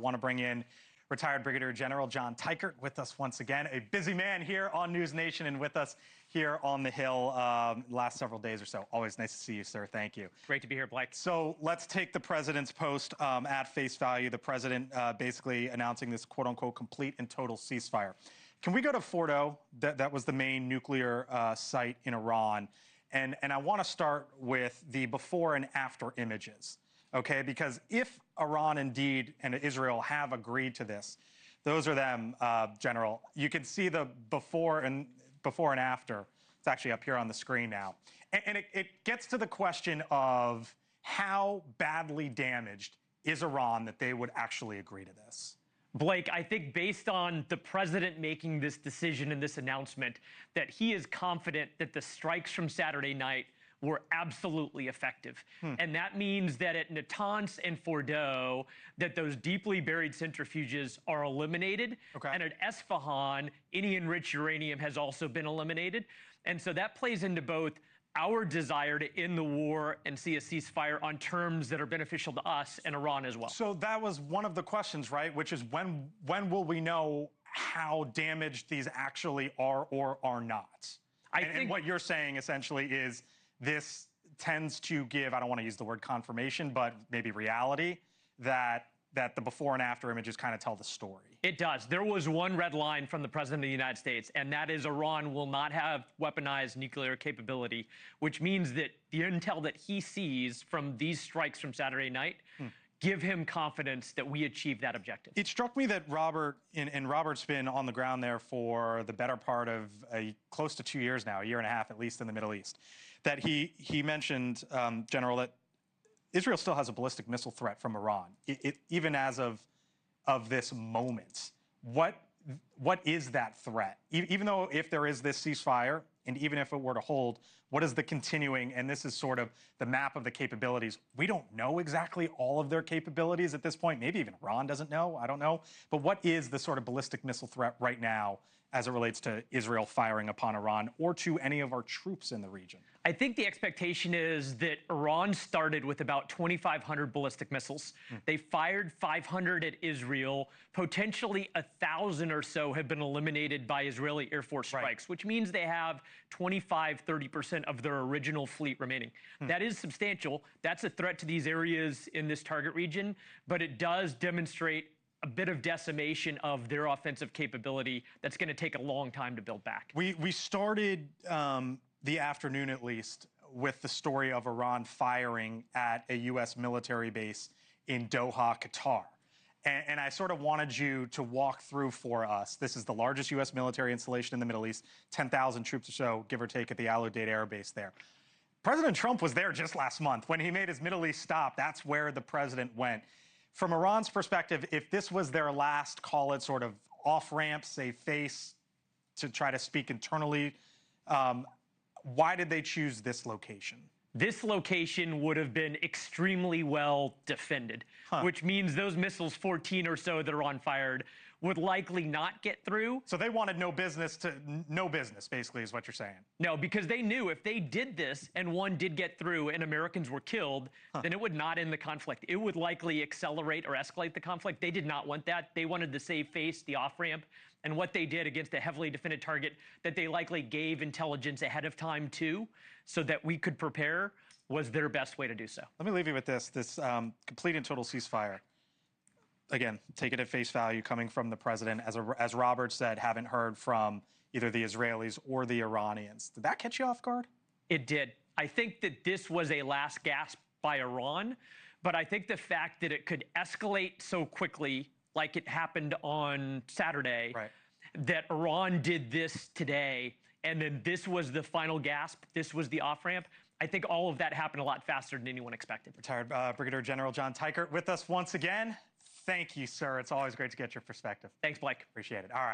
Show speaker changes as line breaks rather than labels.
Want to bring in retired Brigadier General John Teichert with us once again, a busy man here on News Nation and with us here on the Hill last several days or so. Always nice to see you, sir. Thank you.
Great to be here, Blake.
So let's take the president's post at face value. The president basically announcing this quote-unquote complete and total ceasefire. Can we go to Fordo? That was the main nuclear site in Iran. And I want to start with the before and after images, okay? Because if Iran indeed and Israel have agreed to this, those are them, General. You can see the before and after. It's actually up here on the screen now. And it gets to the question of how badly damaged is Iran that they would actually agree to this?
Blake, I think based on the president making this decision and this announcement, that he is confident that the strikes from Saturday night were absolutely effective. And that means that at Natanz and Fordo, that those deeply buried centrifuges are eliminated.
Okay.
And at Esfahan, any enriched uranium has also been eliminated. And so that plays into both our desire to end the war and see a ceasefire on terms that are beneficial to us and Iran as well.
So that was one of the questions, right? Which is when will we know how damaged these actually are or are not? And what you're saying essentially is this tends to give, I don't want to use the word confirmation, but maybe reality, that the before and after images kind of tell the story.
It does. There was one red line from the President of the United States, and that is Iran will not have weaponized nuclear capability, which means that the intel that he sees from these strikes from Saturday night give him confidence that we achieve that objective.
It struck me that Robert, and Robert's been on the ground there for the better part of close to 2 years now, a year and a half at least in the Middle East, that he mentioned, General, that Israel still has a ballistic missile threat from Iran, even as of this moment. What is that threat? Even though if there is this ceasefire, and even if it were to hold, what is the continuing, and this is sort of the map of the capabilities. We don't know exactly all of their capabilities at this point. Maybe even Iran doesn't know, I don't know. But what is the sort of ballistic missile threat right now as it relates to Israel firing upon Iran or to any of our troops in the region?
I think the expectation is that Iran started with about 2,500 ballistic missiles. They fired 500 at Israel. Potentially 1,000 or so have been eliminated by Israeli Air Force strikes, which means they have 25, 30% of their original fleet remaining. That is substantial. That's a threat to these areas in this target region, but it does demonstrate a bit of decimation of their offensive capability that's going to take a long time to build back.
We started the afternoon, at least, with the story of Iran firing at a U.S. military base in Doha, Qatar. And I sort of wanted you to walk through for us. This is the largest U.S. military installation in the Middle East, 10,000 troops or so, give or take, at the Al Udeid Air Base there. President Trump was there just last month. When he made his Middle East stop, that's where the president went. From Iran's perspective, if this was their last, call it sort of off-ramp, save face, to try to speak internally, why did they choose this location?
This location would have been extremely well defended, which means those missiles, 14 or so that Iran fired, would likely not get through.
So they wanted no business, basically, is what you're saying.
No, because they knew if they did this and one did get through and Americans were killed, then it would not end the conflict. It would likely accelerate or escalate the conflict. They did not want that. They wanted to save face, the off-ramp, and what they did against a heavily defended target that they likely gave intelligence ahead of time to, so that we could prepare, was their best way to do so.
Let me leave you with this complete and total ceasefire. Again, take it at face value coming from the president. As Robert said, haven't heard from either the Israelis or the Iranians. Did that catch you off guard?
It did. I think that this was a last gasp by Iran, but I think the fact that it could escalate so quickly, like it happened on Saturday, that Iran did this today, and then this was the final gasp, this was the off-ramp, I think all of that happened a lot faster than anyone expected.
Retired Brigadier General John Teichert with us once again. Thank you, sir. It's always great to get your perspective.
Thanks, Blake.
Appreciate it. All right.